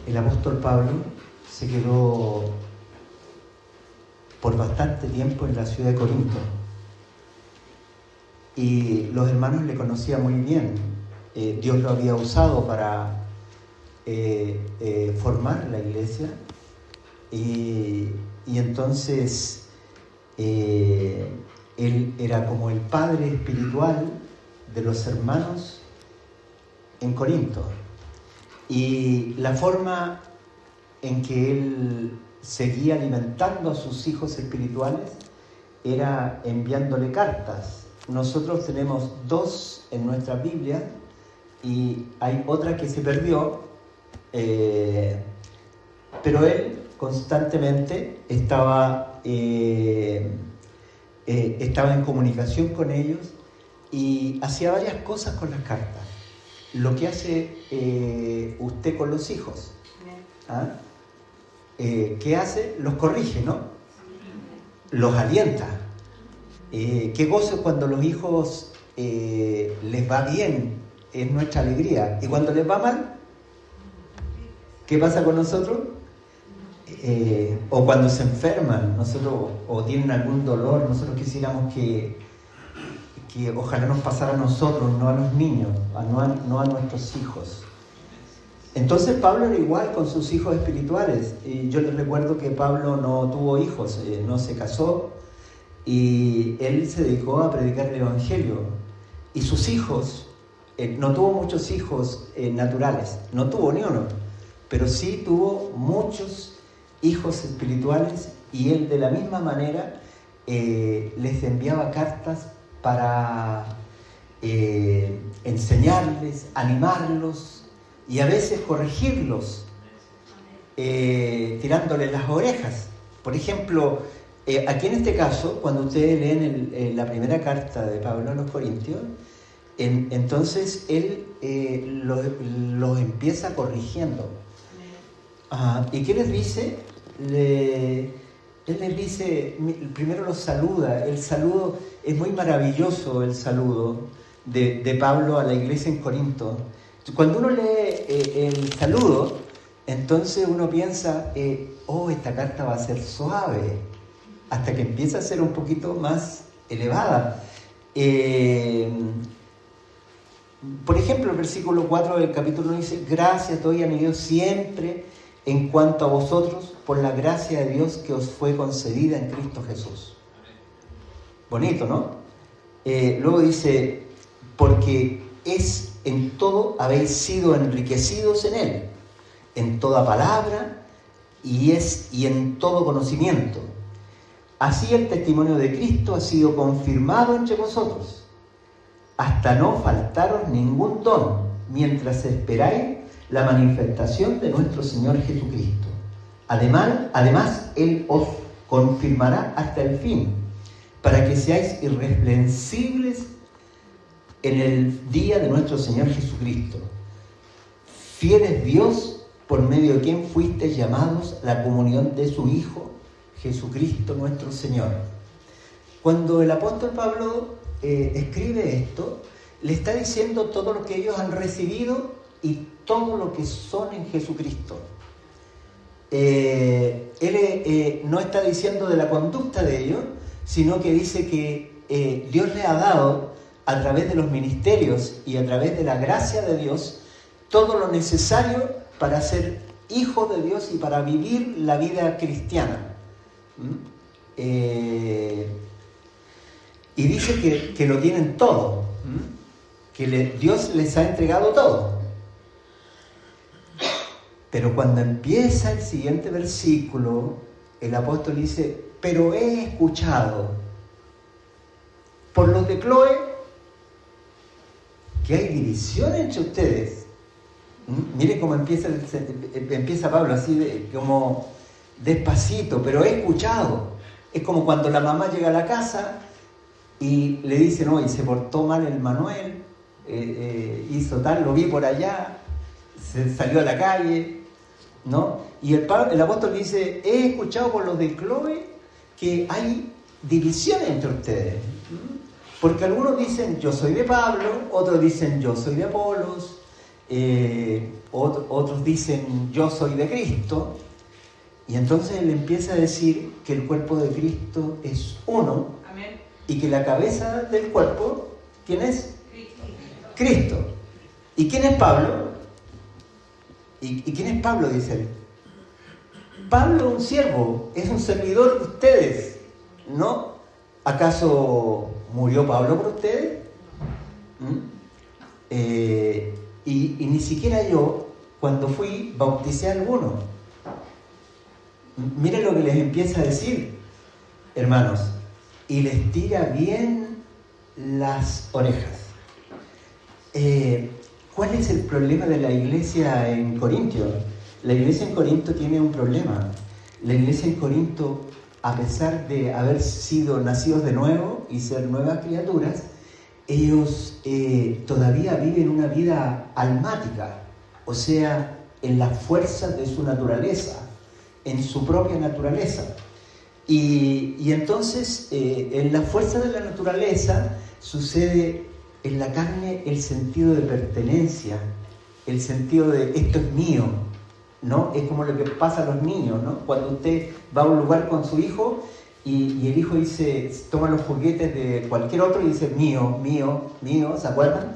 el apóstol Pablo se quedó por bastante tiempo en la ciudad de Corinto. Y los hermanos le conocían muy bien. Dios lo había usado para formar la iglesia. Y entonces él era como el padre espiritual de los hermanos en Corinto. Y la forma en que él seguía alimentando a sus hijos espirituales era enviándole cartas. Nosotros tenemos 2 en nuestra Biblia y hay otra que se perdió, pero él constantemente estaba en comunicación con ellos y hacía varias cosas con las cartas. Lo que hace usted con los hijos. ¿Ah? ¿Qué hace? Los corrige, ¿no? Los alienta. Qué gozo cuando los hijos les va bien, es nuestra alegría. Y cuando les va mal, ¿qué pasa con nosotros? O cuando se enferman, o tienen algún dolor, nosotros quisiéramos que ojalá nos pasara a nosotros, no a los niños, no a nuestros hijos. Entonces Pablo era igual con sus hijos espirituales. Yo les recuerdo que Pablo no tuvo hijos, no se casó, y él se dedicó a predicar el Evangelio. Y sus hijos, no tuvo muchos hijos naturales, no tuvo ni uno, pero sí tuvo muchos hijos espirituales, y él de la misma manera les enviaba cartas para enseñarles, animarlos y a veces corregirlos, tirándoles las orejas. Por ejemplo, aquí en este caso, cuando ustedes leen la primera carta de Pablo a los Corintios, entonces él los empieza corrigiendo. ¿Y qué les dice? Él les dice, primero los saluda. El saludo es muy maravilloso, el saludo de Pablo a la iglesia en Corinto. Cuando uno lee el saludo, entonces uno piensa, esta carta va a ser suave, hasta que empieza a ser un poquito más elevada. Por ejemplo, el versículo 4 del capítulo 1 dice: gracias doy a mi Dios siempre en cuanto a vosotros, por la gracia de Dios que os fue concedida en Cristo Jesús. Bonito, ¿no? Luego dice: porque en todo habéis sido enriquecidos en Él, en toda palabra y en todo conocimiento. Así el testimonio de Cristo ha sido confirmado entre vosotros, hasta no faltaros ningún don, mientras esperáis la manifestación de nuestro Señor Jesucristo. Además, Él os confirmará hasta el fin, para que seáis irreprensibles en el día de nuestro Señor Jesucristo. Fiel es Dios, por medio de quien fuisteis llamados a la comunión de su Hijo, Jesucristo nuestro Señor. Cuando el apóstol Pablo escribe esto, le está diciendo todo lo que ellos han recibido y todo lo que son en Jesucristo. Él no está diciendo de la conducta de ellos, sino que dice que Dios le ha dado, a través de los ministerios y a través de la gracia de Dios, todo lo necesario para ser hijo de Dios y para vivir la vida cristiana. Y dice que lo tienen todo, que Dios les ha entregado todo. Pero cuando empieza el siguiente versículo, el apóstol dice: pero he escuchado por los de Cloé que hay división entre ustedes. Miren cómo empieza Pablo, así como despacito, pero he escuchado. Es como cuando la mamá llega a la casa y le dicen: oye, se portó mal el Manuel, hizo tal, lo vi por allá, se salió a la calle, ¿no? Y el apóstol dice: he escuchado por los de Cloé que hay división entre ustedes. Porque algunos dicen: yo soy de Pablo, otros dicen: yo soy de Apolos, otros dicen yo soy de Cristo, y entonces él empieza a decir que el cuerpo de Cristo es uno. Amén. Y que la cabeza del cuerpo, ¿quién es? Cristo. ¿Y quién es Pablo? ¿Y quién es Pablo? Dice él. Pablo es un siervo, es un servidor de ustedes, ¿no? ¿Acaso murió Pablo por ustedes? Y ni siquiera yo, cuando fui, bauticé a alguno. Miren lo que les empieza a decir, hermanos, y les tira bien las orejas. ¿Cuál es el problema de la iglesia en Corintio? La iglesia en Corinto tiene un problema. La iglesia en Corinto, a pesar de haber sido nacidos de nuevo y ser nuevas criaturas, ellos todavía viven una vida almática, o sea, en las fuerzas de su naturaleza, en su propia naturaleza. Y entonces, en la fuerza de la naturaleza, sucede en la carne el sentido de pertenencia, el sentido de esto es mío, ¿no? Es como lo que pasa a los niños, ¿no? Cuando usted va a un lugar con su hijo y el hijo dice, toma los juguetes de cualquier otro y dice mío, mío, mío, ¿se acuerdan?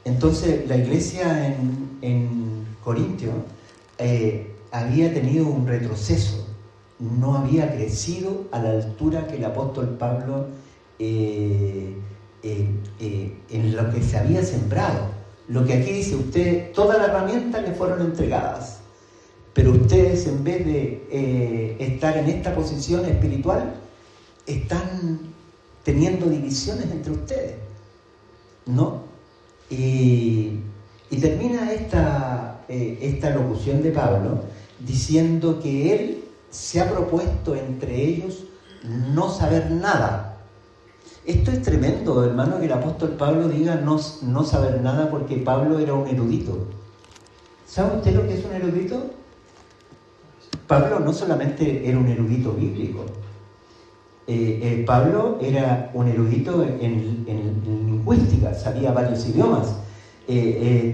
Entonces la iglesia en Corintio había tenido un retroceso, no había crecido a la altura que el apóstol Pablo en lo que se había sembrado. Lo que aquí dice, ustedes, todas las herramientas les fueron entregadas, pero ustedes, en vez de estar en esta posición espiritual, están teniendo divisiones entre ustedes, ¿no? Y termina esta locución de Pablo diciendo que él se ha propuesto entre ellos no saber nada. Esto es tremendo, hermano, que el apóstol Pablo diga no saber nada, porque Pablo era un erudito. ¿Sabe usted lo que es un erudito? Pablo no solamente era un erudito bíblico. Pablo era un erudito en lingüística, sabía varios idiomas.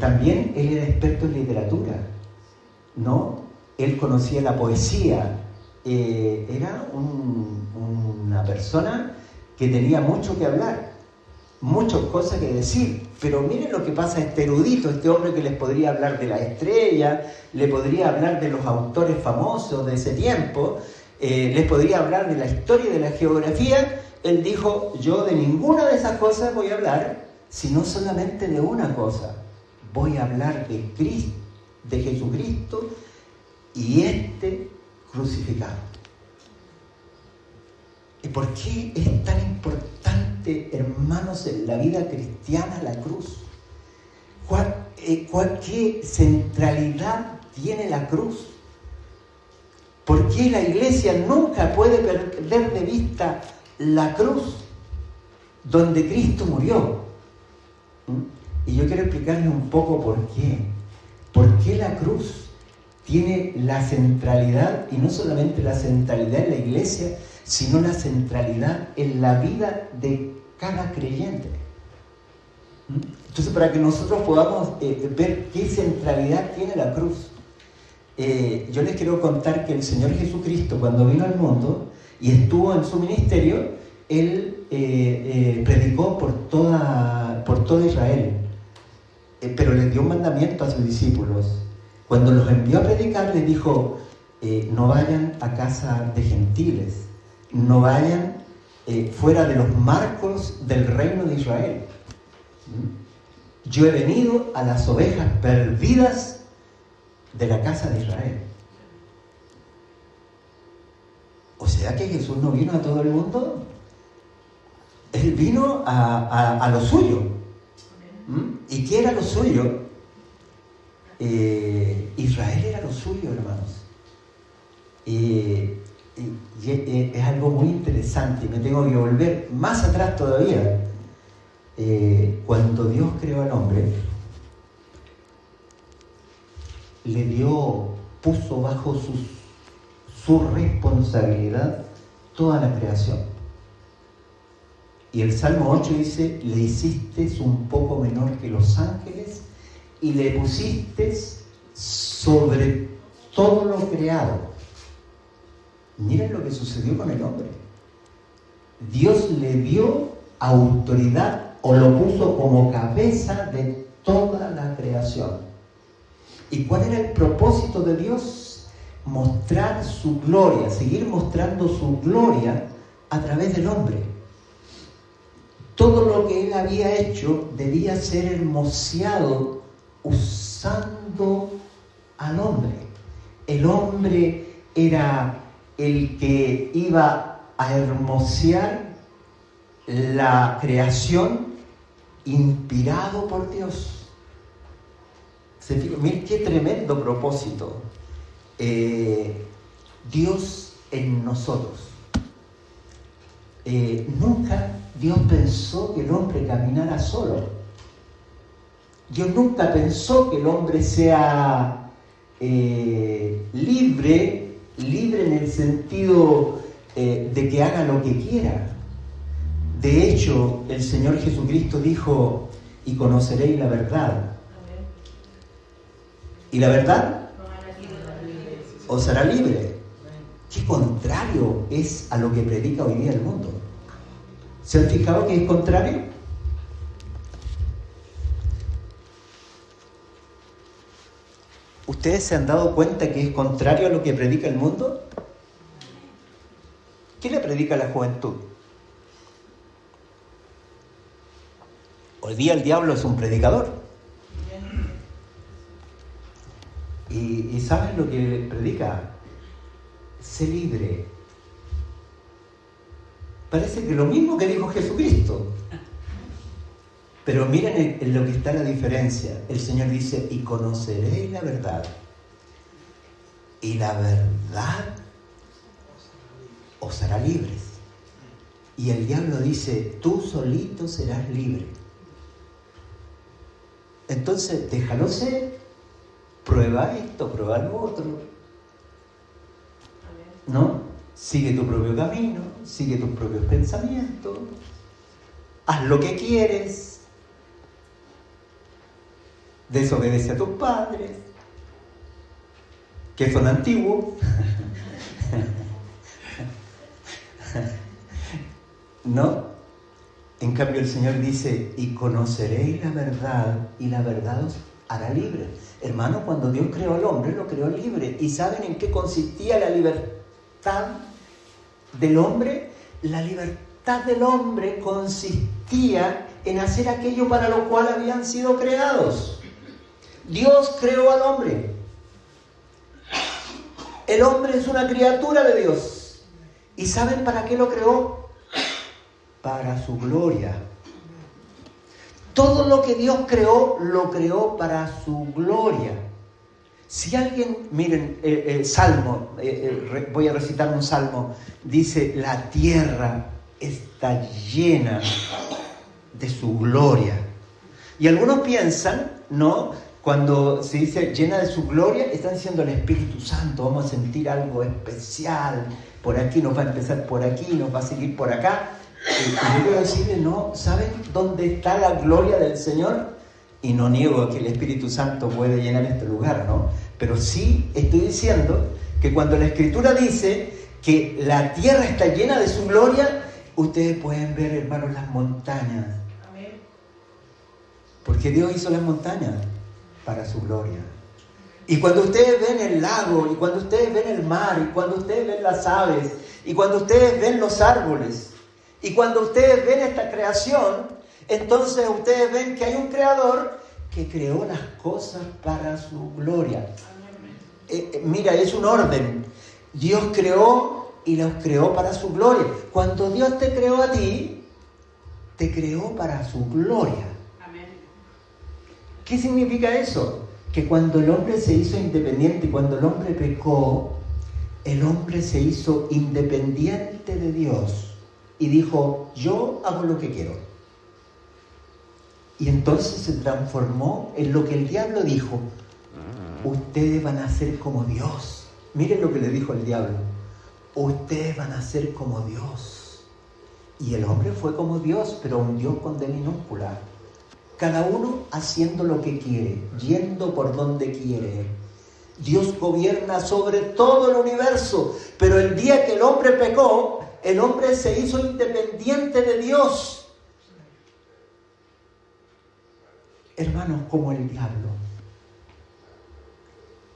También él era experto en literatura, ¿no? Él conocía la poesía. Era una persona que tenía mucho que hablar, muchas cosas que decir, pero miren lo que pasa a este erudito, este hombre que les podría hablar de la estrella, le podría hablar de los autores famosos de ese tiempo, les podría hablar de la historia y de la geografía. Él dijo, yo de ninguna de esas cosas voy a hablar, sino solamente de una cosa, voy a hablar de Cristo, de Jesucristo y este crucificado. ¿Y por qué es tan importante, hermanos, en la vida cristiana la cruz? ¿Qué centralidad tiene la cruz? ¿Por qué la iglesia nunca puede perder de vista la cruz donde Cristo murió? Y yo quiero explicarles un poco por qué. ¿Por qué la cruz tiene la centralidad, y no solamente la centralidad en la iglesia, sino la centralidad en la vida de cada creyente? Entonces, para que nosotros podamos ver qué centralidad tiene la cruz, yo les quiero contar que el Señor Jesucristo, cuando vino al mundo y estuvo en su ministerio, Él predicó por todo Israel, pero les dio un mandamiento a sus discípulos. Cuando los envió a predicar, les dijo, no vayan a casa de gentiles, no vayan fuera de los marcos del reino de Israel. Yo he venido a las ovejas perdidas de la casa de Israel. O sea que Jesús no vino a todo el mundo, Él vino a lo suyo. ¿Y qué era lo suyo? Israel era lo suyo, hermanos. Y es algo muy interesante, me tengo que volver más atrás todavía. Cuando Dios creó al hombre, puso bajo su responsabilidad toda la creación. Y el Salmo 8 dice, le hiciste un poco menor que los ángeles y le pusiste sobre todo lo creado. Miren lo que sucedió con el hombre. Dios le dio autoridad o lo puso como cabeza de toda la creación. ¿Y cuál era el propósito de Dios? Mostrar su gloria, seguir mostrando su gloria a través del hombre. Todo lo que él había hecho debía ser hermoseado usando al hombre. El hombre era el que iba a hermosear la creación inspirado por Dios. Miren qué tremendo propósito. Dios en nosotros. Nunca Dios pensó que el hombre caminara solo. Dios nunca pensó que el hombre sea libre en el sentido de que haga lo que quiera. De hecho, el Señor Jesucristo dijo, y conoceréis la verdad. ¿Y la verdad os hará libre? Qué contrario es a lo que predica hoy día el mundo. ¿Se han fijado que es contrario? ¿Ustedes se han dado cuenta que es contrario a lo que predica el mundo? ¿Qué le predica a la juventud? Hoy día el diablo es un predicador. ¿Y saben lo que predica? Sé libre. Parece que lo mismo que dijo Jesucristo. Pero miren en lo que está la diferencia. El Señor dice, y conoceréis la verdad. Y la verdad os hará libres. Y el diablo dice, tú solito serás libre. Entonces, déjalo ser. Prueba esto, prueba lo otro. ¿No? Sigue tu propio camino, sigue tus propios pensamientos. Haz lo que quieres. Desobedece a tus padres, que son antiguos. ¿No? En cambio el Señor dice, y conoceréis la verdad, y la verdad os hará libre. Hermano, cuando Dios creó al hombre, lo creó libre. ¿Y saben en qué consistía la libertad del hombre? La libertad del hombre consistía en hacer aquello para lo cual habían sido creados. Dios creó al hombre. El hombre es una criatura de Dios. ¿Y saben para qué lo creó? Para su gloria. Todo lo que Dios creó, lo creó para su gloria. Si alguien, miren, Salmo, voy a recitar un salmo, dice, la tierra está llena de su gloria. Y algunos piensan, ¿no? Cuando se dice llena de su gloria, están diciendo el Espíritu Santo, vamos a sentir algo especial, por aquí nos va a empezar por aquí, nos va a seguir por acá. Y yo quiero decirle, no, ¿saben dónde está la gloria del Señor? Y no niego que el Espíritu Santo puede llenar este lugar, ¿no? Pero sí estoy diciendo que cuando la Escritura dice que la tierra está llena de su gloria, ustedes pueden ver, hermanos, las montañas. Amén. Porque Dios hizo las montañas para su gloria. Y cuando ustedes ven el lago, y cuando ustedes ven el mar, y cuando ustedes ven las aves, y cuando ustedes ven los árboles, y cuando ustedes ven esta creación, entonces ustedes ven que hay un creador que creó las cosas para su gloria. Mira, es un orden. Dios creó y los creó para su gloria. Cuando Dios te creó a ti, te creó para su gloria. ¿Qué significa eso? Que cuando el hombre se hizo independiente, cuando el hombre pecó, el hombre se hizo independiente de Dios. Y dijo, yo hago lo que quiero. Y entonces se transformó en lo que el diablo dijo. Ustedes van a ser como Dios. Miren lo que le dijo el diablo. Ustedes van a ser como Dios. Y el hombre fue como Dios, pero un Dios con D minúscula. Cada uno haciendo lo que quiere, yendo por donde quiere. Dios gobierna sobre todo el universo, pero el día que el hombre pecó, el hombre se hizo independiente de Dios. Hermanos, como el diablo.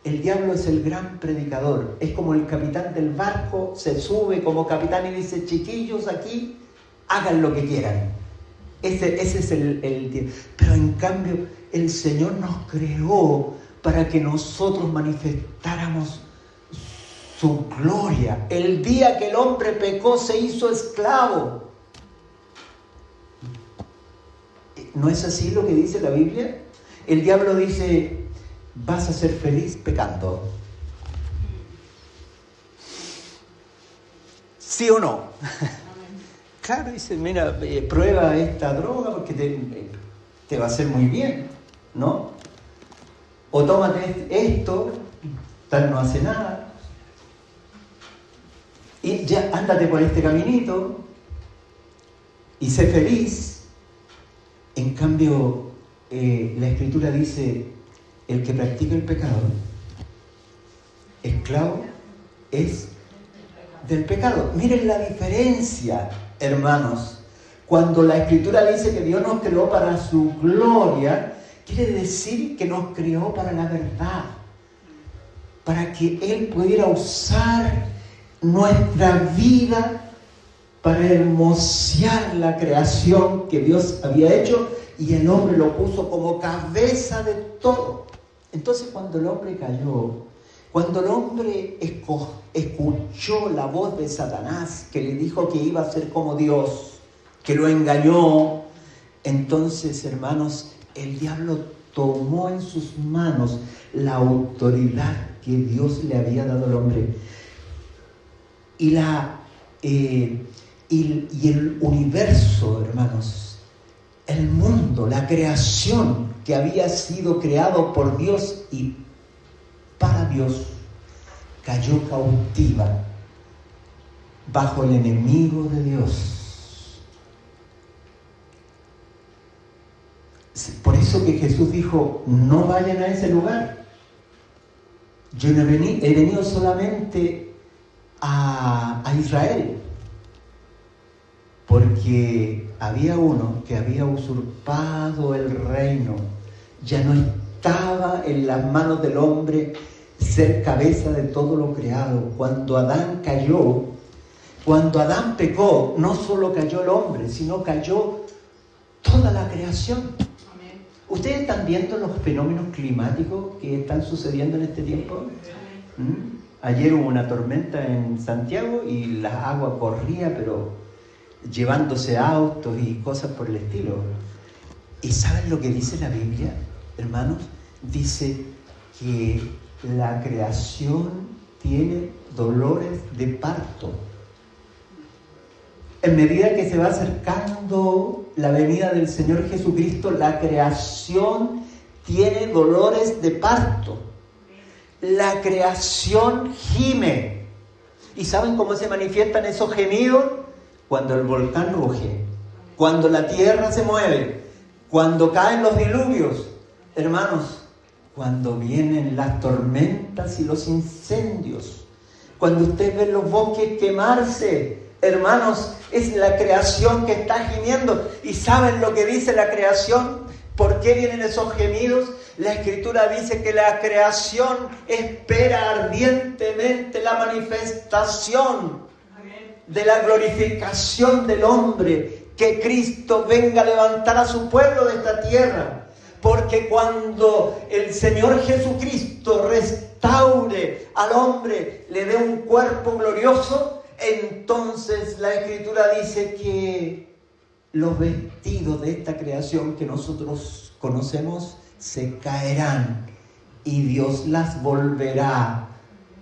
El diablo es el gran predicador, es como el capitán del barco, se sube como capitán y dice: chiquillos, aquí hagan lo que quieran. Ese es el... Pero en cambio, el Señor nos creó para que nosotros manifestáramos su gloria. El día que el hombre pecó, se hizo esclavo. ¿No es así lo que dice la Biblia? El diablo dice: vas a ser feliz pecando. ¿Sí o no? Claro, dice: mira, prueba esta droga porque te va a hacer muy bien, ¿no? O tómate esto, tal no hace nada. Y ya ándate por este caminito y sé feliz. En cambio, la Escritura dice: el que practica el pecado, esclavo es del pecado. Miren la diferencia, hermanos. Cuando la Escritura dice que Dios nos creó para su gloria, quiere decir que nos creó para la verdad, para que Él pudiera usar nuestra vida para hermosear la creación que Dios había hecho, y el hombre lo puso como cabeza de todo. Entonces, cuando el hombre cayó, cuando el hombre escuchó la voz de Satanás, que le dijo que iba a ser como Dios, que lo engañó, entonces, hermanos, el diablo tomó en sus manos la autoridad que Dios le había dado al hombre. Y el universo, hermanos, el mundo, la creación que había sido creado por Dios y para Dios, cayó cautiva bajo el enemigo de Dios. Por eso que Jesús dijo: no vayan a ese lugar. Yo no he venido solamente a Israel, porque había uno que había usurpado el reino. Ya no estaba en las manos del hombre ser cabeza de todo lo creado. Cuando Adán cayó, cuando Adán pecó, no solo cayó el hombre, sino cayó toda la creación. Amén. ¿Ustedes están viendo los fenómenos climáticos que están sucediendo en este tiempo? Ayer hubo una tormenta en Santiago y la agua corría, pero llevándose autos y cosas por el estilo. ¿Y saben lo que dice la Biblia, hermanos? Dice que la creación tiene dolores de parto. En medida que se va acercando la venida del Señor Jesucristo, la creación tiene dolores de parto. La creación gime. ¿Y saben cómo se manifiestan esos gemidos? Cuando el volcán ruge, cuando la tierra se mueve, cuando caen los diluvios. Hermanos, cuando vienen las tormentas y los incendios, cuando ustedes ven los bosques quemarse, hermanos, es la creación que está gimiendo. ¿Y saben lo que dice la creación? ¿Por qué vienen esos gemidos? La Escritura dice que la creación espera ardientemente la manifestación de la glorificación del hombre, que Cristo venga a levantar a su pueblo de esta tierra. Porque cuando el Señor Jesucristo restaure al hombre, le dé un cuerpo glorioso, entonces la Escritura dice que los vestidos de esta creación que nosotros conocemos se caerán y Dios las volverá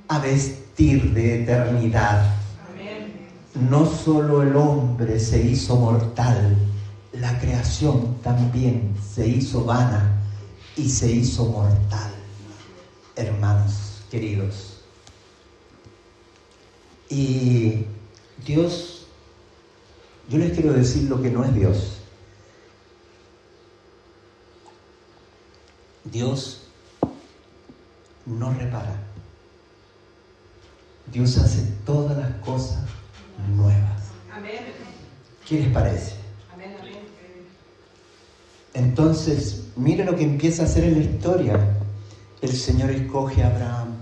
a vestir de eternidad. Amén. No solo el hombre se hizo mortal, la creación también se hizo vana y se hizo mortal. Hermanos queridos, y Dios Yo les quiero decir lo que no es Dios. Dios no repara. Dios hace todas las cosas nuevas. Amén. ¿Qué les parece? Amén, amén. Entonces, mire lo que empieza a hacer en la historia. El Señor escoge a Abraham.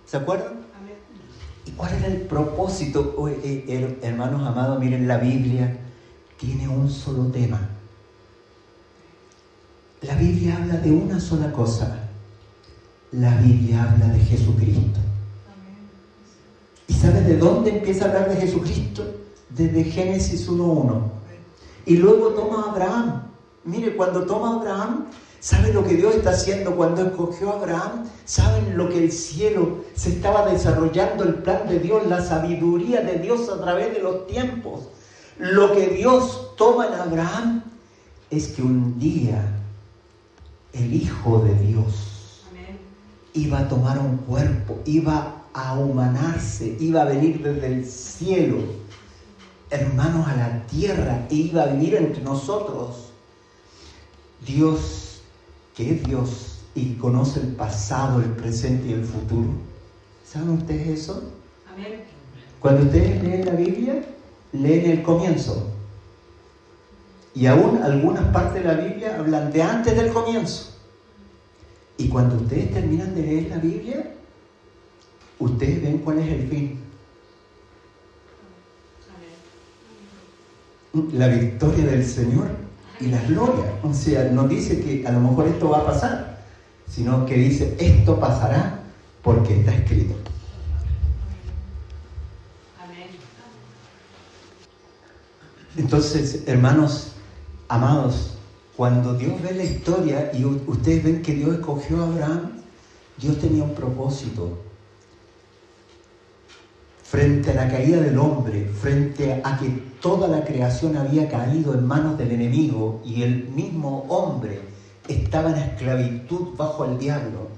¿Se acuerdan? Amén. ¿Y cuál era el propósito? Hermanos amados, miren, la Biblia tiene un solo tema. La Biblia habla de una sola cosa. La Biblia habla de Jesucristo. ¿Y sabes de dónde empieza a hablar de Jesucristo? Desde Génesis 1:1. Y luego toma a Abraham. Mire, cuando toma a Abraham, ¿saben lo que Dios está haciendo cuando escogió a Abraham? ¿Saben lo que el cielo se estaba desarrollando, el plan de Dios, la sabiduría de Dios a través de los tiempos? Lo que Dios toma en Abraham es que un día el Hijo de Dios iba a tomar un cuerpo, iba a humanarse, iba a venir desde el cielo, hermanos, a la tierra, e iba a vivir entre nosotros. Dios, que es Dios y conoce el pasado, el presente y el futuro. ¿Saben ustedes eso? Amén. Cuando ustedes leen la Biblia, leen el comienzo. Y aún algunas partes de la Biblia hablan de antes del comienzo. Y cuando ustedes terminan de leer la Biblia, ustedes ven cuál es el fin. La victoria del Señor y la gloria. O sea, no dice que a lo mejor esto va a pasar, sino que dice, esto pasará porque está escrito. Amén. Entonces, hermanos amados, cuando Dios ve la historia y ustedes ven que Dios escogió a Abraham, Dios tenía un propósito. Frente a la caída del hombre, frente a que toda la creación había caído en manos del enemigo y el mismo hombre estaba en esclavitud bajo el diablo,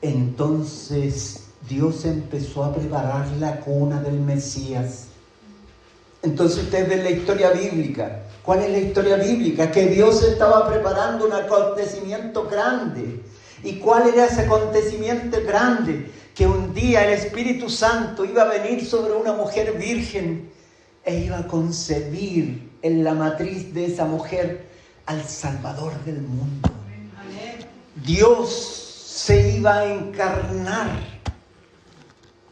entonces Dios empezó a preparar la cuna del Mesías. Entonces ustedes ven la historia bíblica. ¿Cuál es la historia bíblica? Que Dios estaba preparando un acontecimiento grande. ¿Y cuál era ese acontecimiento grande? Que un día el Espíritu Santo iba a venir sobre una mujer virgen e iba a concebir en la matriz de esa mujer al Salvador del mundo. Amén. Dios se iba a encarnar,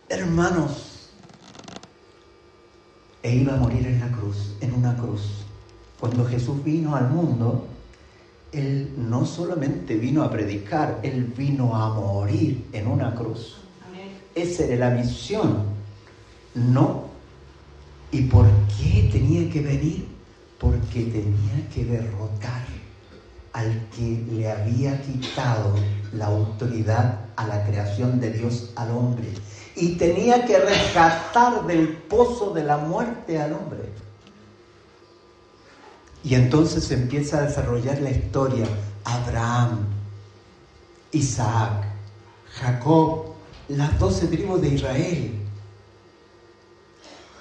hermanos, e iba a morir en la cruz, en una cruz. Cuando Jesús vino al mundo, Él no solamente vino a predicar, Él vino a morir en una cruz. Esa era la misión. No. ¿Y por qué tenía que venir? Porque tenía que derrotar al que le había quitado la autoridad a la creación de Dios al hombre. Y tenía que rescatar del pozo de la muerte al hombre. Y entonces se empieza a desarrollar la historia. Abraham, Isaac, Jacob, las 12 tribus de Israel,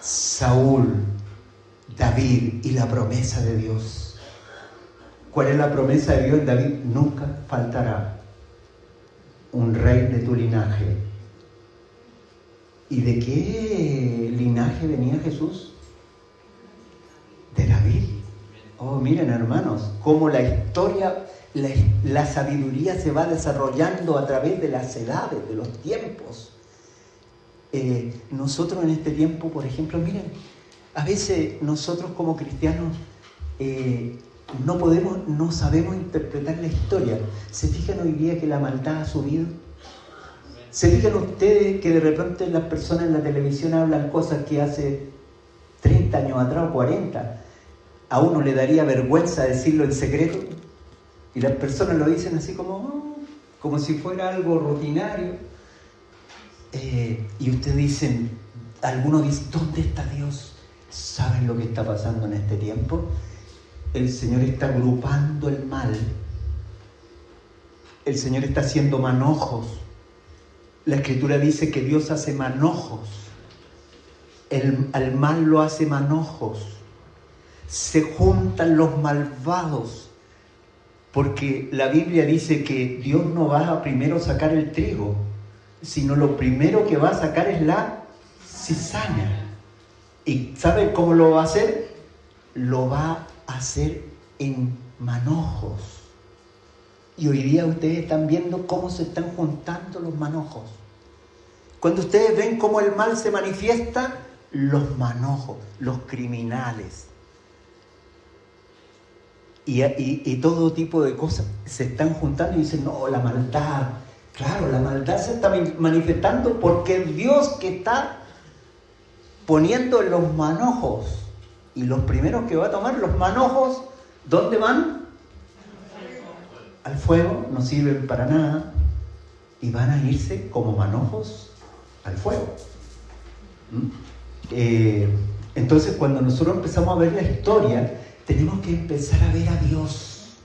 Saúl, David y la promesa de Dios. ¿Cuál es la promesa de Dios en David? Nunca faltará un rey de tu linaje. ¿Y de qué linaje venía Jesús? De David. Oh, miren, hermanos, cómo la historia, la sabiduría se va desarrollando a través de las edades, de los tiempos. Nosotros en este tiempo, por ejemplo, miren, a veces nosotros como cristianos no sabemos interpretar la historia. ¿Se fijan hoy día que la maldad ha subido? ¿Se fijan ustedes que de repente las personas en la televisión hablan cosas que hace 30 años atrás o 40? A uno le daría vergüenza decirlo en secreto y las personas lo dicen así como si fuera algo rutinario. Y ustedes dicen, algunos dicen, ¿dónde está Dios? ¿Saben lo que está pasando en este tiempo? El Señor está agrupando el mal. El Señor está haciendo manojos. La Escritura dice que Dios hace manojos. Al mal lo hace manojos. se juntan los malvados. Porque la Biblia dice que Dios no va a primero sacar el trigo, sino lo primero que va a sacar es la cizaña. ¿Y saben cómo lo va a hacer? Lo va a hacer en manojos. Y hoy día ustedes están viendo cómo se están juntando los manojos. Cuando ustedes ven cómo el mal se manifiesta, los manojos, los criminales y todo tipo de cosas se están juntando y dicen, no, la maldad. Claro, la maldad se está manifestando porque es Dios que está poniendo los manojos. Y los primeros que va a tomar los manojos, ¿dónde van? Al fuego, no sirven para nada. Y van a irse como manojos al fuego. Entonces, cuando nosotros empezamos a ver la historia, tenemos que empezar a ver a Dios.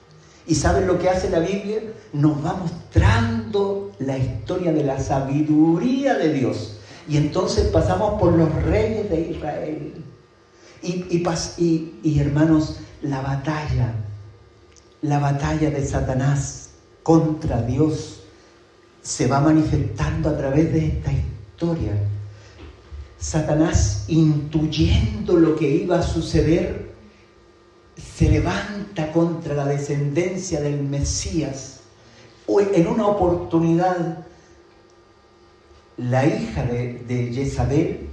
¿Y saben lo que hace la Biblia? Nos va mostrando la historia de la sabiduría de Dios. Y entonces pasamos por los reyes de Israel. Y hermanos, la batalla de Satanás contra Dios se va manifestando a través de esta historia. Satanás, intuyendo lo que iba a suceder, se levanta contra la descendencia del Mesías. En una oportunidad, la hija de Jezabel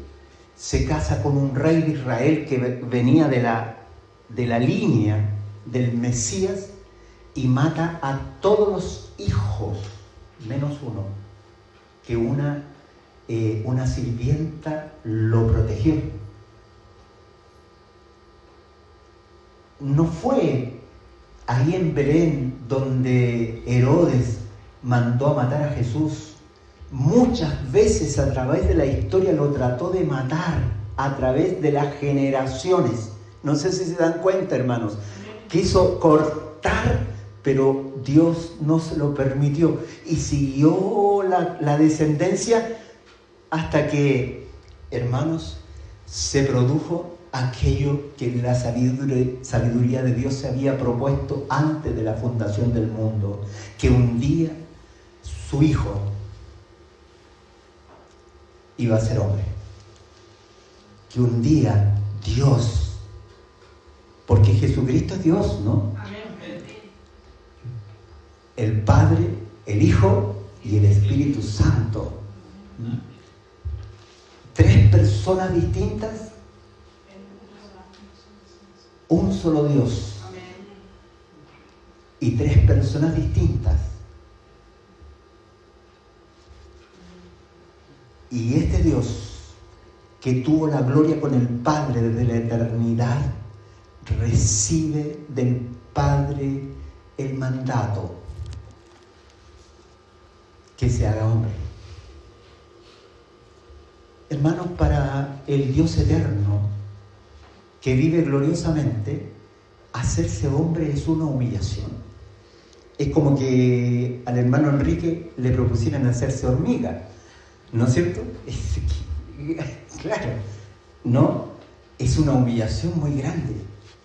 se casa con un rey de Israel que venía de la línea del Mesías y mata a todos los hijos, menos uno, que una sirvienta lo protegió. No fue ahí en Belén donde Herodes mandó a matar a Jesús. Muchas veces a través de la historia lo trató de matar, a través de las generaciones. No sé si se dan cuenta, hermanos. Quiso cortar, pero Dios no se lo permitió. Y siguió la descendencia hasta que, hermanos, se produjo aquello que la sabiduría de Dios se había propuesto antes de la fundación del mundo. Que un día su hijo iba a ser hombre. Que un día Dios, porque Jesucristo es Dios, ¿no? El Padre, el Hijo y el Espíritu Santo. Tres personas distintas, un solo Dios. Y tres personas distintas. Y este Dios, que tuvo la gloria con el Padre desde la eternidad, recibe del Padre el mandato que se haga hombre. Hermanos, para el Dios eterno, que vive gloriosamente, hacerse hombre es una humillación. Es como que al hermano Enrique le propusieran hacerse hormiga, ¿no es cierto? Claro, no, es una humillación muy grande.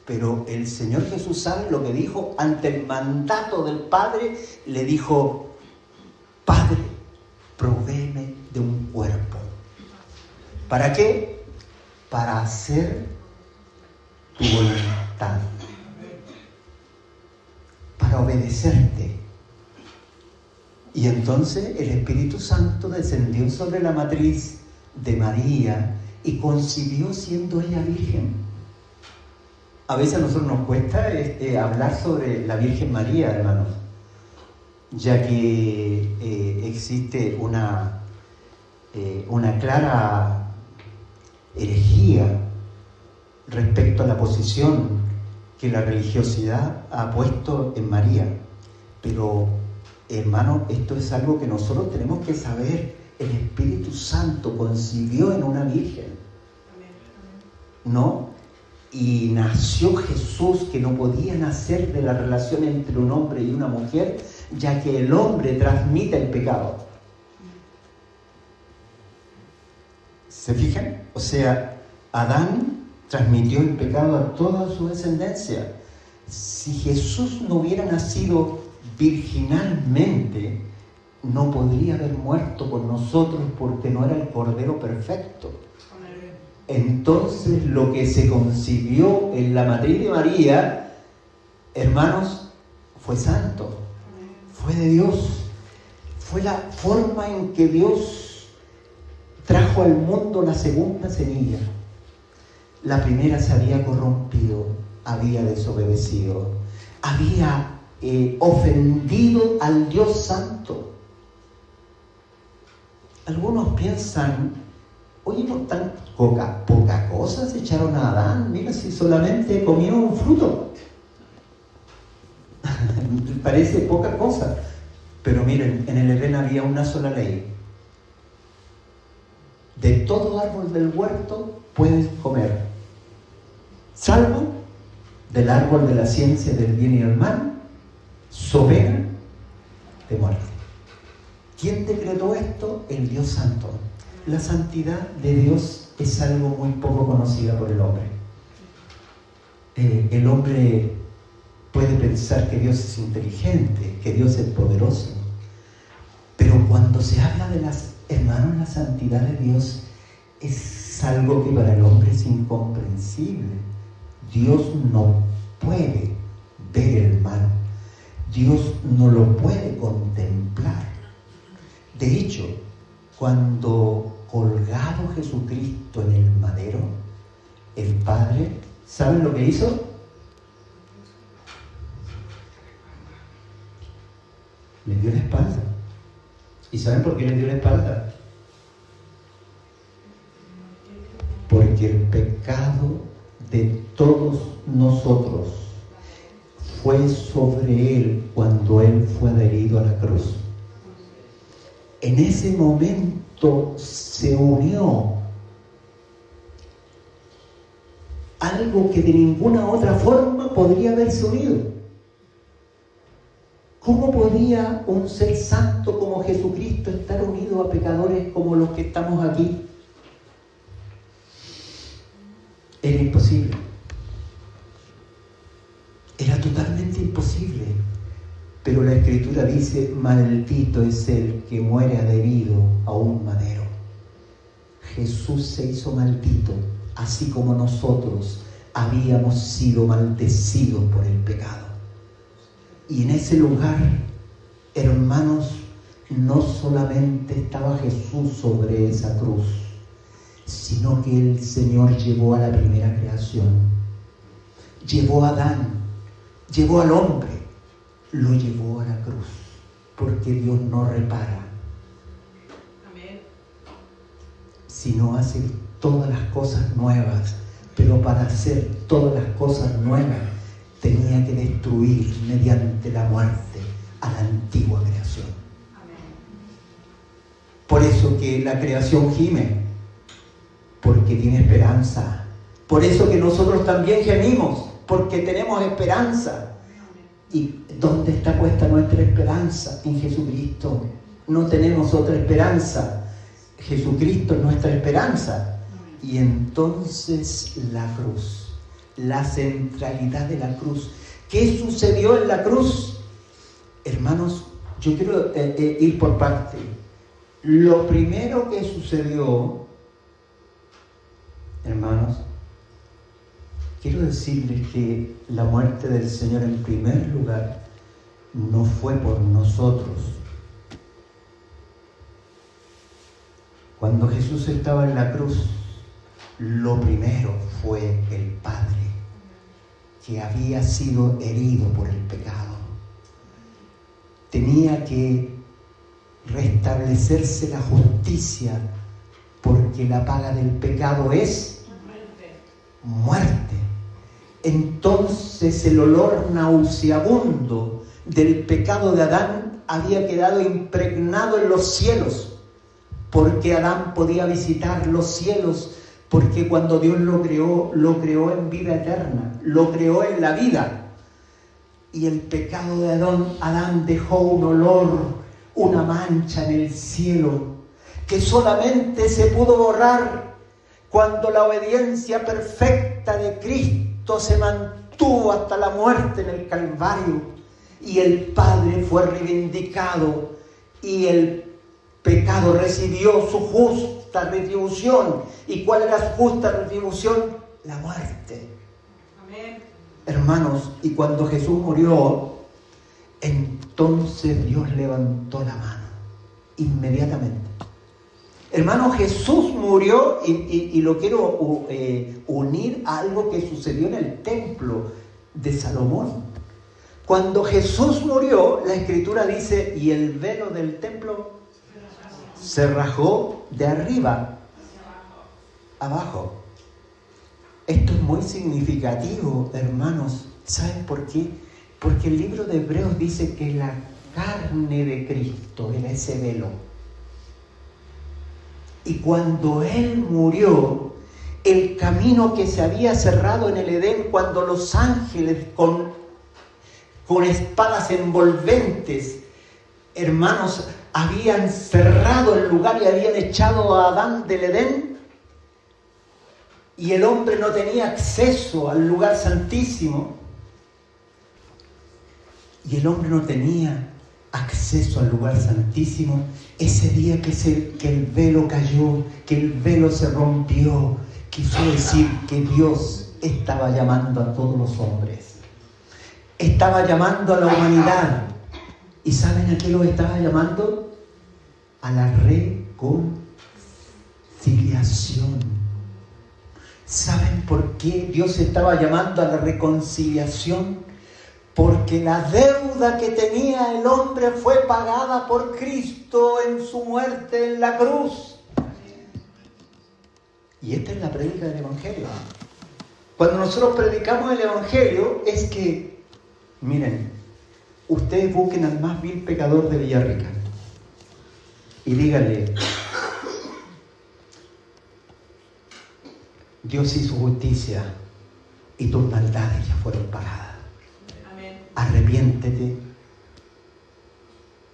Pero el Señor Jesús sabe lo que dijo ante el mandato del Padre. Le dijo: Padre, provéeme de un cuerpo. ¿Para qué? Para hacer tu voluntad, para obedecerte. Y entonces el Espíritu Santo descendió sobre la matriz de María y concibió siendo ella virgen. A veces a nosotros nos cuesta hablar sobre la Virgen María, hermanos, ya que existe una clara herejía respecto a la posición que la religiosidad ha puesto en María. Pero, hermano, esto es algo que nosotros tenemos que saber. El Espíritu Santo concibió en una virgen, ¿no? Y nació Jesús, que no podía nacer de la relación entre un hombre y una mujer, ya que el hombre transmite el pecado. ¿Se fijan? O sea, Adán transmitió el pecado a toda su descendencia. Si Jesús no hubiera nacido virginalmente, no podría haber muerto por nosotros porque no era el Cordero perfecto. Entonces lo que se concibió en la matriz de María, hermanos, fue santo, fue de Dios, fue la forma en que Dios trajo al mundo la segunda semilla. La primera se había corrompido, había desobedecido, había ofendido al Dios Santo. Algunos piensan, oye, por tan poca cosa se echaron a Adán, mira si solamente comió un fruto. Parece poca cosa, pero miren, en el Edén había una sola ley. De todo árbol del huerto puedes comer, salvo del árbol de la ciencia del bien y el mal, so pena de muerte. ¿Quién decretó esto? El Dios Santo. La santidad de Dios es algo muy poco conocido por el hombre. El hombre puede pensar que Dios es inteligente, que Dios es poderoso, pero cuando se habla de hermanos, la santidad de Dios es algo que para el hombre es incomprensible. Dios no puede ver el mal, Dios no lo puede contemplar. De hecho, cuando colgado Jesucristo en el madero, el Padre, ¿saben lo que hizo? Le dio la espalda. ¿Y saben por qué le dio la espalda? Porque el pecado de todos nosotros fue sobre Él cuando Él fue adherido a la cruz. En ese momento se unió algo que de ninguna otra forma podría haberse unido. ¿Cómo podía un ser santo como Jesucristo estar unido a pecadores como los que estamos aquí? Era imposible. Era totalmente imposible. Pero la Escritura dice, maldito es el que muere adherido a un madero. Jesús se hizo maldito, así como nosotros habíamos sido maldecidos por el pecado. Y en ese lugar, hermanos, no solamente estaba Jesús sobre esa cruz, sino que el Señor llevó a la primera creación, llevó a Adán, llevó al hombre, lo llevó a la cruz, porque Dios no repara, sino hace todas las cosas nuevas. Pero para hacer todas las cosas nuevas tenía que destruir mediante la muerte a la antigua creación. Por eso que la creación gime, porque tiene esperanza. Por eso que nosotros también gemimos, porque tenemos esperanza. ¿Y dónde está puesta nuestra esperanza? En Jesucristo. No tenemos otra esperanza. Jesucristo es nuestra esperanza. Y entonces la cruz, la centralidad de la cruz. ¿Qué sucedió en la cruz? Hermanos, yo quiero ir por parte. Lo primero que sucedió, hermanos, quiero decirles que la muerte del Señor en primer lugar no fue por nosotros. Cuando Jesús estaba en la cruz, lo primero fue el Padre, que había sido herido por el pecado. Tenía que restablecerse la justicia, porque la paga del pecado es muerte. Entonces el olor nauseabundo del pecado de Adán había quedado impregnado en los cielos, porque Adán podía visitar los cielos, porque cuando Dios lo creó en vida eterna, lo creó en la vida. Y el pecado de Adán dejó un olor, una mancha en el cielo, que solamente se pudo borrar cuando la obediencia perfecta perfecta de Cristo se mantuvo hasta la muerte en el Calvario, y el Padre fue reivindicado y el pecado recibió su justa retribución. ¿Y cuál era su justa retribución? La muerte. Amén. Hermanos, y cuando Jesús murió, entonces Dios levantó la mano, inmediatamente. Hermano, Jesús murió, y lo quiero unir a algo que sucedió en el templo de Salomón. Cuando Jesús murió, la Escritura dice, y el velo del templo se rasgó de arriba abajo. Esto es muy significativo, hermanos. ¿Saben por qué? Porque el libro de Hebreos dice que la carne de Cristo era ese velo. Y cuando Él murió, el camino que se había cerrado en el Edén, cuando los ángeles con espadas envolventes, hermanos, habían cerrado el lugar y habían echado a Adán del Edén, y el hombre no tenía acceso al lugar santísimo, y el hombre no tenía acceso al lugar santísimo, ese día que el velo cayó, que el velo se rompió, quiso decir que Dios estaba llamando a todos los hombres, estaba llamando a la humanidad. ¿Y saben a qué lo estaba llamando? A la reconciliación. ¿Saben por qué Dios estaba llamando a la reconciliación? Porque la deuda que tenía el hombre fue pagada por Cristo en su muerte en la cruz. Y esta es la prédica del Evangelio. Cuando nosotros predicamos el Evangelio es que, miren, ustedes busquen al más vil pecador de Villarrica y díganle: Dios hizo justicia y tus maldades ya fueron pagadas. Arrepiéntete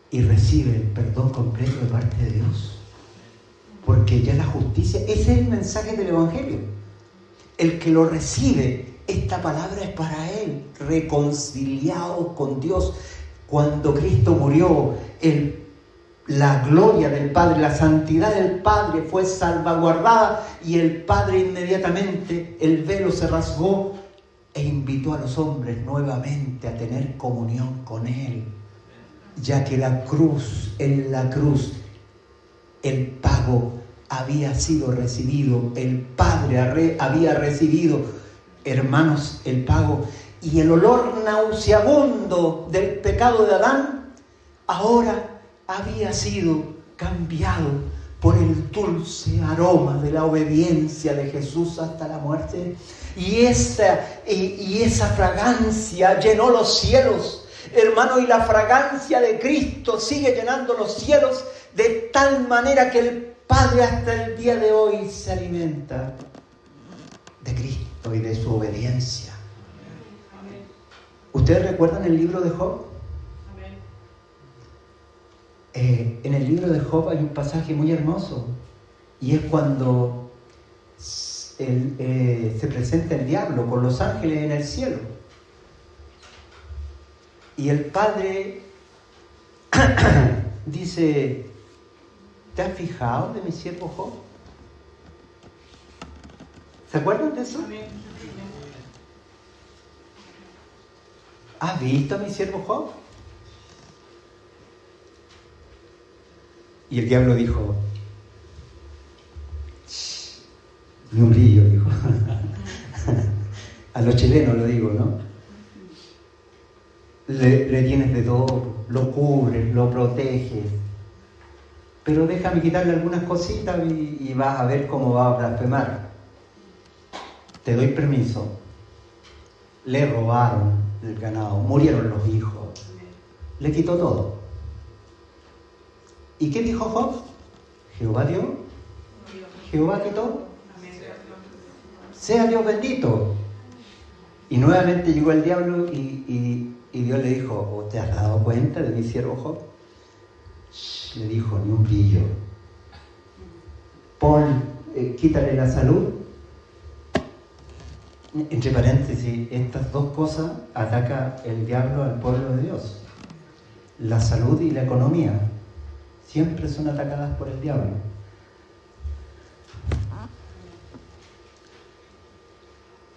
y recibe el perdón completo de parte de Dios, porque ya la justicia, ese es el mensaje del Evangelio. El que lo recibe, esta palabra es para él, reconciliado con Dios. Cuando Cristo murió, la gloria del Padre, la santidad del Padre fue salvaguardada, y el Padre inmediatamente, el velo se rasgó e invitó a los hombres nuevamente a tener comunión con Él, ya que en la cruz, el pago había sido recibido, el Padre había recibido, hermanos, el pago, y el olor nauseabundo del pecado de Adán ahora había sido cambiado por el dulce aroma de la obediencia de Jesús hasta la muerte. Y esa fragancia llenó los cielos, hermano, y la fragancia de Cristo sigue llenando los cielos, de tal manera que el Padre hasta el día de hoy se alimenta de Cristo y de su obediencia. ¿Ustedes recuerdan el libro de Job? En el libro de Job hay un pasaje muy hermoso, y es cuando se presenta el diablo con los ángeles en el cielo, y el Padre dice: ¿te has fijado de mi siervo Job? ¿Se acuerdan de eso? ¿Has visto a mi siervo Job? Y el diablo dijo: ni un brillo, dijo. A los chilenos lo digo, ¿no? Le tienes de todo, lo cubres, lo proteges, pero déjame quitarle algunas cositas y vas a ver cómo va a blasfemar. Te doy permiso. Le robaron el ganado, murieron los hijos, le quitó todo. ¿Y qué dijo Job? Jehová dio, Jehová quitó, sea Dios bendito. Y nuevamente llegó el diablo y Dios le dijo: ¿te has dado cuenta de mi siervo Job? Le dijo: ni un brillo. Quítale la salud Entre paréntesis, estas dos cosas ataca el diablo al pueblo de Dios. La salud y la economía siempre son atacadas por el diablo.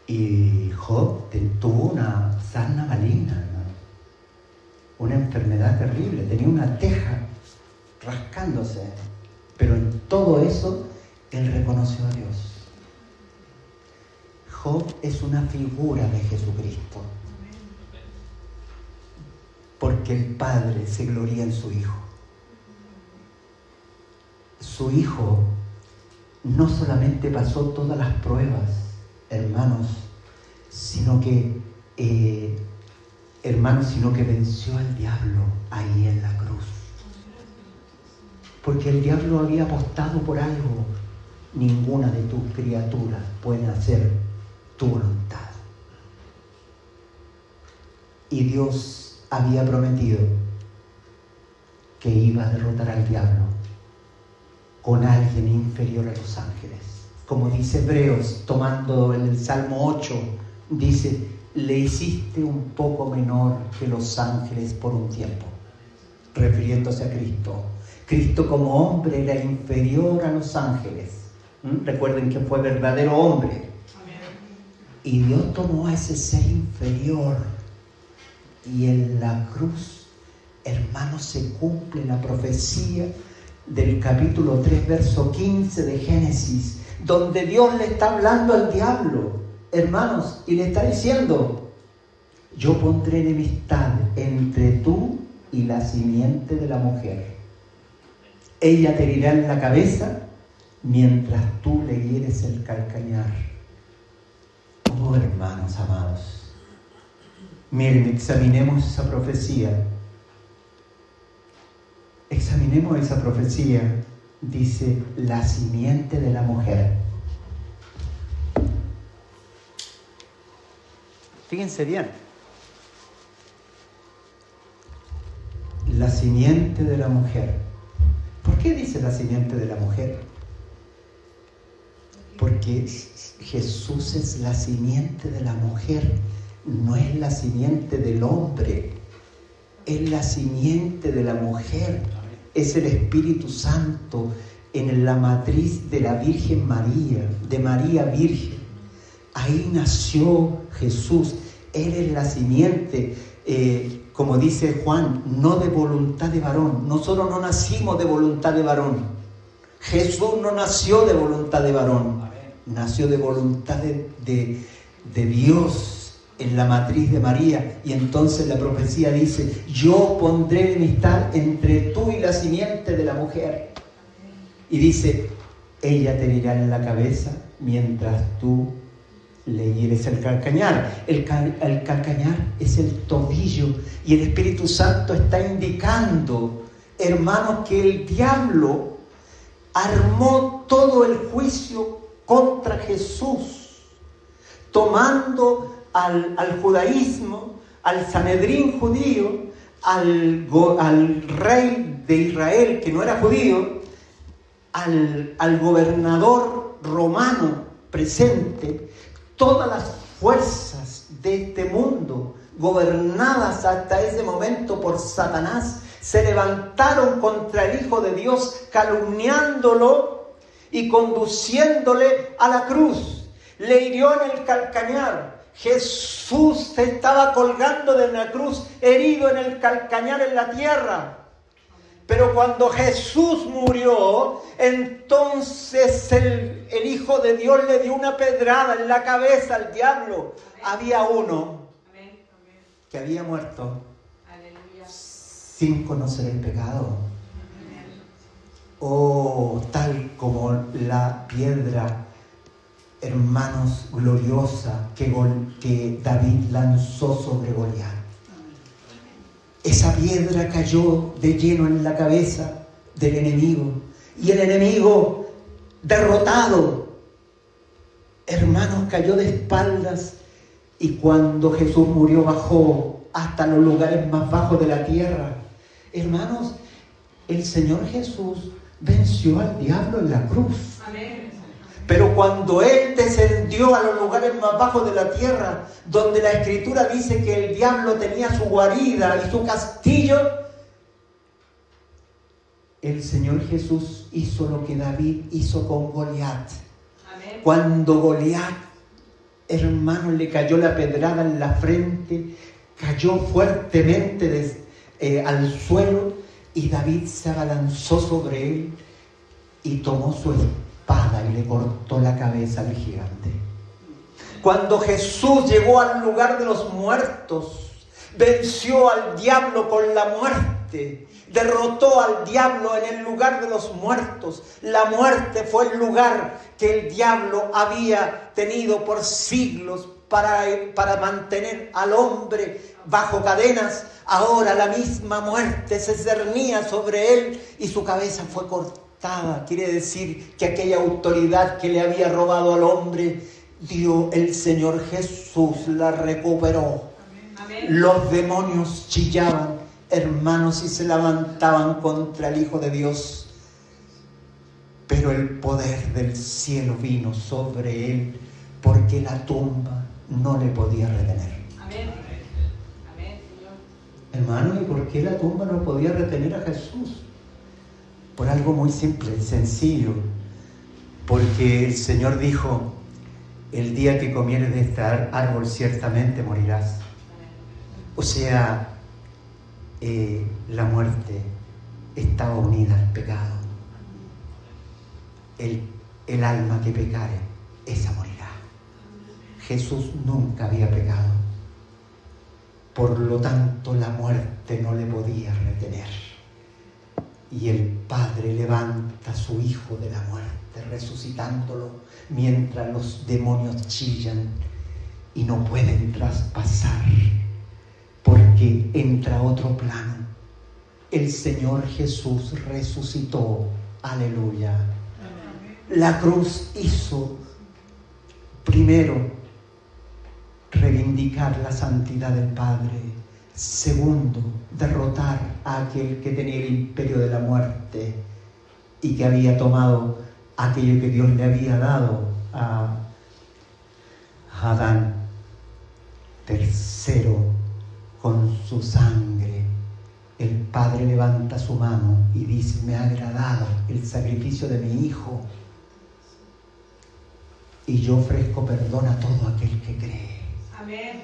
Y Job tuvo una sarna maligna, ¿no? Una enfermedad terrible, tenía una teja rascándose, pero en todo eso él reconoció a Dios. Job es una figura de Jesucristo, porque el Padre se gloria en su Hijo. Su Hijo no solamente pasó todas las pruebas, hermanos, sino que venció al diablo ahí en la cruz. Porque el diablo había apostado por algo. Ninguna de tus criaturas puede hacer tu voluntad. Y Dios había prometido que iba a derrotar al diablo con alguien inferior a los ángeles. Como dice Hebreos, tomando el Salmo 8, dice: le hiciste un poco menor que los ángeles por un tiempo, refiriéndose a Cristo. Cristo como hombre era inferior a los ángeles. Recuerden que fue verdadero hombre. Y Dios tomó a ese ser inferior, y en la cruz, hermanos, se cumple la profecía del capítulo 3, verso 15 de Génesis, donde Dios le está hablando al diablo, hermanos, y le está diciendo: yo pondré enemistad entre tú y la simiente de la mujer. Ella te herirá en la cabeza, mientras tú le hieres el calcañar. Oh, hermanos amados, miren, examinemos esa profecía. Examinemos esa profecía. Dice: la simiente de la mujer. Fíjense bien. La simiente de la mujer. ¿Por qué dice la simiente de la mujer? Porque Jesús es la simiente de la mujer, no es la simiente del hombre, es la simiente de la mujer, es el Espíritu Santo en la matriz de la Virgen María, de María Virgen. Ahí nació Jesús, Él es la simiente, como dice Juan, no de voluntad de varón. Nosotros no nacimos de voluntad de varón. Jesús no nació de voluntad de varón. Nació de voluntad de Dios en la matriz de María. Y entonces la profecía dice: yo pondré enemistad entre tú y la simiente de la mujer. Y dice: ella te herirá en la cabeza, mientras tú le hieres el calcañar. El calcañar es el tobillo. Y el Espíritu Santo está indicando, hermanos, que el diablo armó todo el juicio contra Jesús, tomando al judaísmo, al Sanedrín judío, al rey de Israel que no era judío, al gobernador romano presente, todas las fuerzas de este mundo, gobernadas hasta ese momento por Satanás, se levantaron contra el Hijo de Dios, calumniándolo y conduciéndole a la cruz. Le hirió en el calcañar. Jesús se estaba colgando de la cruz, herido en el calcañar en la tierra. Pero cuando Jesús murió, entonces el Hijo de Dios le dio una pedrada en la cabeza al diablo. Había uno que había muerto sin conocer el pecado. Oh, tal como la piedra, hermanos, gloriosa que David lanzó sobre Goliat. Esa piedra cayó de lleno en la cabeza del enemigo. Y el enemigo, derrotado, hermanos, cayó de espaldas. Y cuando Jesús murió, bajó hasta los lugares más bajos de la tierra. Hermanos, el Señor Jesús venció al diablo en la cruz. Amén. Pero cuando Él descendió a los lugares más bajos de la tierra, donde la Escritura dice que el diablo tenía su guarida y su castillo, el Señor Jesús hizo lo que David hizo con Goliat. Amén. Cuando Goliat, hermano, le cayó la pedrada en la frente, cayó fuertemente al suelo, y David se abalanzó sobre él y tomó su espada y le cortó la cabeza al gigante. Cuando Jesús llegó al lugar de los muertos, venció al diablo con la muerte, derrotó al diablo en el lugar de los muertos. La muerte fue el lugar que el diablo había tenido por siglos para mantener al hombre bajo cadenas. Ahora la misma muerte se cernía sobre él y su cabeza fue cortada. Quiere decir que aquella autoridad que le había robado al hombre, el Señor Jesús la recuperó. Amén. Los demonios chillaban, hermanos, y se levantaban contra el Hijo de Dios. Pero el poder del cielo vino sobre él, porque la tumba no le podía retener. Amén. Amén, Señor. Hermano, ¿y por qué la tumba no podía retener a Jesús? Por algo muy simple, sencillo. Porque el Señor dijo: el día que comieres de este árbol ciertamente morirás. O sea, la muerte estaba unida al pecado. El alma que pecare, esa morirá. Jesús nunca había pecado. Por lo tanto, la muerte no le podía retener. Y el Padre levanta a su Hijo de la muerte, resucitándolo, mientras los demonios chillan y no pueden traspasar, porque entra otro plano. El Señor Jesús resucitó. Aleluya. La cruz hizo, primero, reivindicar la santidad del Padre. Segundo, derrotar a aquel que tenía el imperio de la muerte y que había tomado aquello que Dios le había dado a Adán. Tercero, con su sangre, el Padre levanta su mano y dice: me ha agradado el sacrificio de mi Hijo, y yo ofrezco perdón a todo aquel que cree. Amén.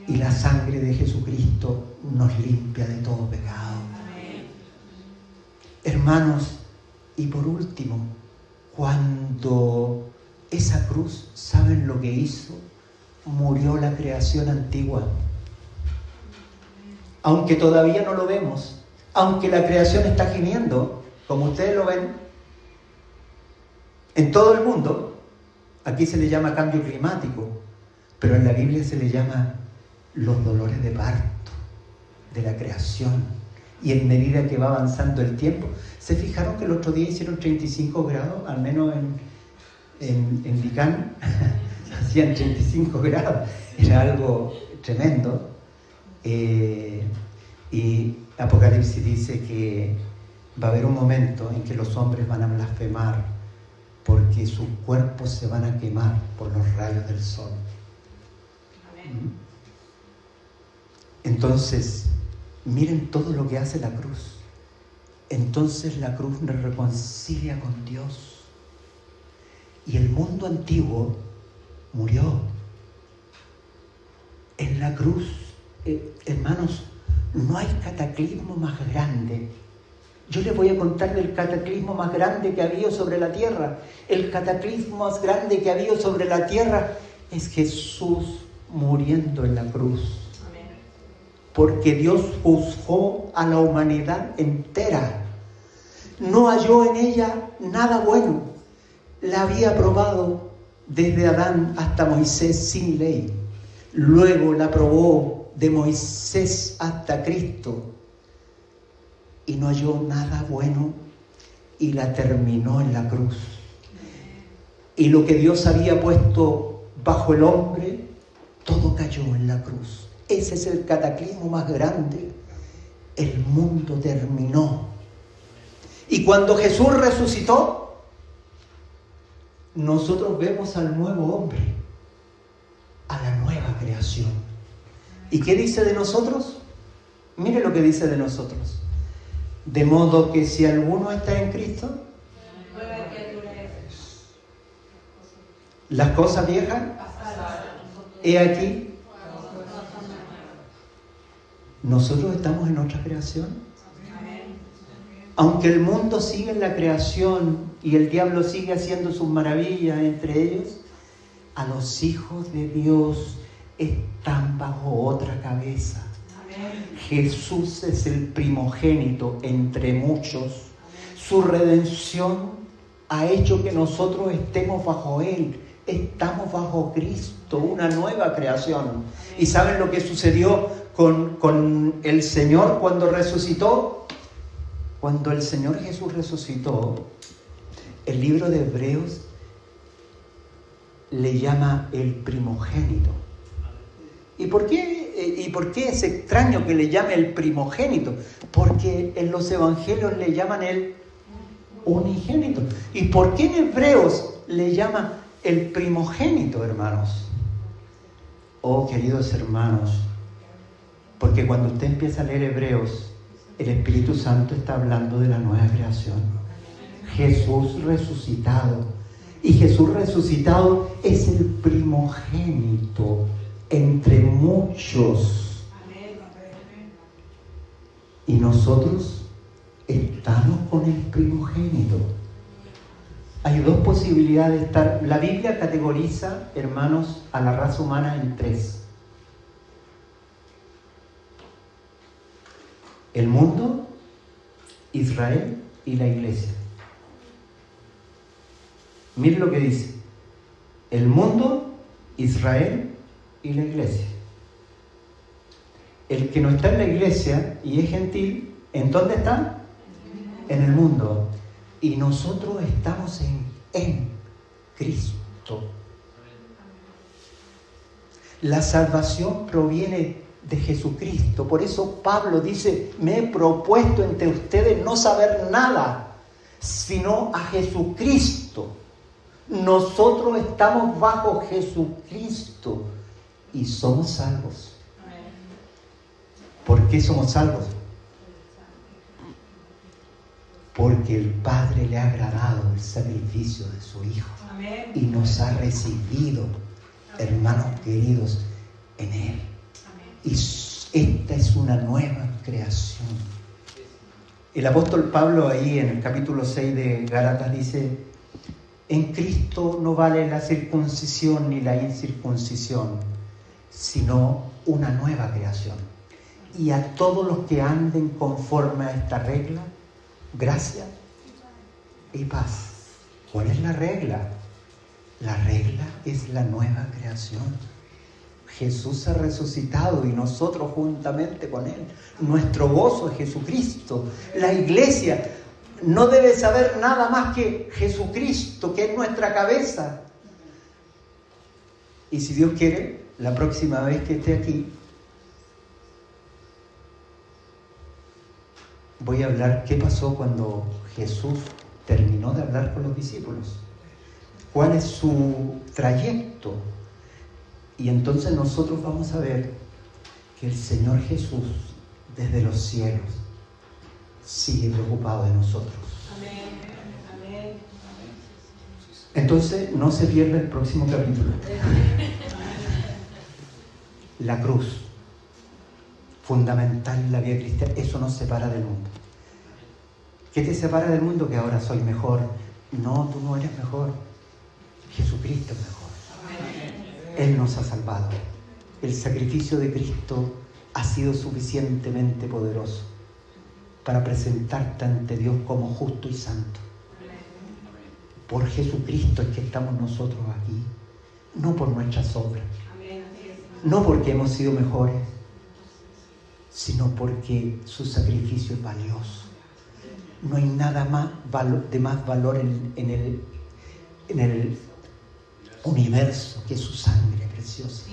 Y la sangre de Jesucristo nos limpia de todo pecado. Amén. Hermanos, y por último, cuando esa cruz, ¿saben lo que hizo? Murió la creación antigua. Aunque todavía no lo vemos, aunque la creación está gimiendo, como ustedes lo ven, en todo el mundo. Aquí se le llama cambio climático, pero en la Biblia se le llama los dolores de parto de la creación. Y en medida que va avanzando el tiempo, ¿se fijaron que el otro día hicieron 35 grados? Al menos en Licán hacían 35 grados. Era algo tremendo. Y Apocalipsis dice que va a haber un momento en que los hombres van a blasfemar, porque sus cuerpos se van a quemar por los rayos del sol. Amén. Entonces, miren todo lo que hace la cruz. Entonces la cruz nos reconcilia con Dios. Y el mundo antiguo murió. En la cruz, hermanos, no hay cataclismo más grande. Yo les voy a contar del cataclismo más grande que ha habido sobre la tierra. El cataclismo más grande que ha habido sobre la tierra es Jesús muriendo en la cruz. Amén. Porque Dios juzgó a la humanidad entera. No halló en ella nada bueno. La había probado desde Adán hasta Moisés sin ley. Luego la probó de Moisés hasta Cristo. Y no halló nada bueno y la terminó en la cruz. Y lo que Dios había puesto bajo el hombre, todo cayó en la cruz. Ese es el cataclismo más grande. El mundo terminó. Y cuando Jesús resucitó, nosotros vemos al nuevo hombre, a la nueva creación. ¿Y qué dice de nosotros? Mire lo que dice de nosotros. De modo que si alguno está en Cristo, Nueva criatura es. las cosas viejas, he aquí, nosotros estamos en otra creación. Amén. Aunque el mundo sigue en la creación y el diablo sigue haciendo sus maravillas entre ellos, a los hijos de Dios están bajo otra cabeza. Amén. Jesús es el primogénito entre muchos. Su redención ha hecho que nosotros estemos bajo Él. Estamos bajo Cristo, una nueva creación. ¿Y saben lo que sucedió con el Señor cuando resucitó? Cuando el Señor Jesús resucitó, el libro de Hebreos le llama el primogénito. ¿Y por qué es extraño que le llame el primogénito? Porque en los evangelios le llaman el unigénito. ¿Y por qué en Hebreos le llama el primogénito, hermanos? Oh, queridos hermanos, porque cuando usted empieza a leer Hebreos, el Espíritu Santo está hablando de la nueva creación. Jesús resucitado. Y Jesús resucitado es el primogénito entre muchos. Y nosotros estamos con el primogénito. Hay dos posibilidades de estar. La Biblia categoriza, hermanos, a la raza humana en tres: el mundo, Israel y la iglesia. Miren lo que dice: el mundo, Israel y la iglesia. El que no está en la iglesia y es gentil, ¿en dónde está? En el mundo. Y nosotros estamos en Cristo. La salvación proviene de Jesucristo. Por eso Pablo dice: me he propuesto entre ustedes no saber nada, sino a Jesucristo. Nosotros estamos bajo Jesucristo y somos salvos. ¿Por qué somos salvos? Porque el Padre le ha agradado el sacrificio de su Hijo. Amén. Y nos ha recibido, hermanos queridos, en Él. Y esta es una nueva creación. El apóstol Pablo ahí en el capítulo 6 de Gálatas dice: en Cristo no vale la circuncisión ni la incircuncisión, sino una nueva creación. Y a todos los que anden conforme a esta regla, gracia y paz. ¿Cuál es la regla? La regla es la nueva creación. Jesús ha resucitado y nosotros juntamente con Él. Nuestro gozo es Jesucristo. La iglesia no debe saber nada más que Jesucristo, que es nuestra cabeza. Y si Dios quiere, la próxima vez que esté aquí, voy a hablar qué pasó cuando Jesús terminó de hablar con los discípulos. ¿Cuál es su trayecto? Y entonces nosotros vamos a ver que el Señor Jesús, desde los cielos, sigue preocupado de nosotros. Amén. Amén. Entonces, no se pierda el próximo capítulo. La cruz, fundamental en la vida cristiana, eso nos separa del mundo. ¿Qué te separa del mundo? Que ahora soy mejor. No, tú no eres mejor. Jesucristo es mejor. Él nos ha salvado. El sacrificio de Cristo ha sido suficientemente poderoso para presentarte ante Dios como justo y santo. Por Jesucristo es que estamos nosotros aquí, no por nuestras obras, no porque hemos sido mejores, sino porque su sacrificio es valioso. No hay nada más de más valor en el universo que su sangre preciosa.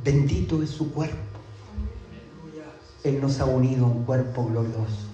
Bendito es su cuerpo. Él nos ha unido a un cuerpo glorioso.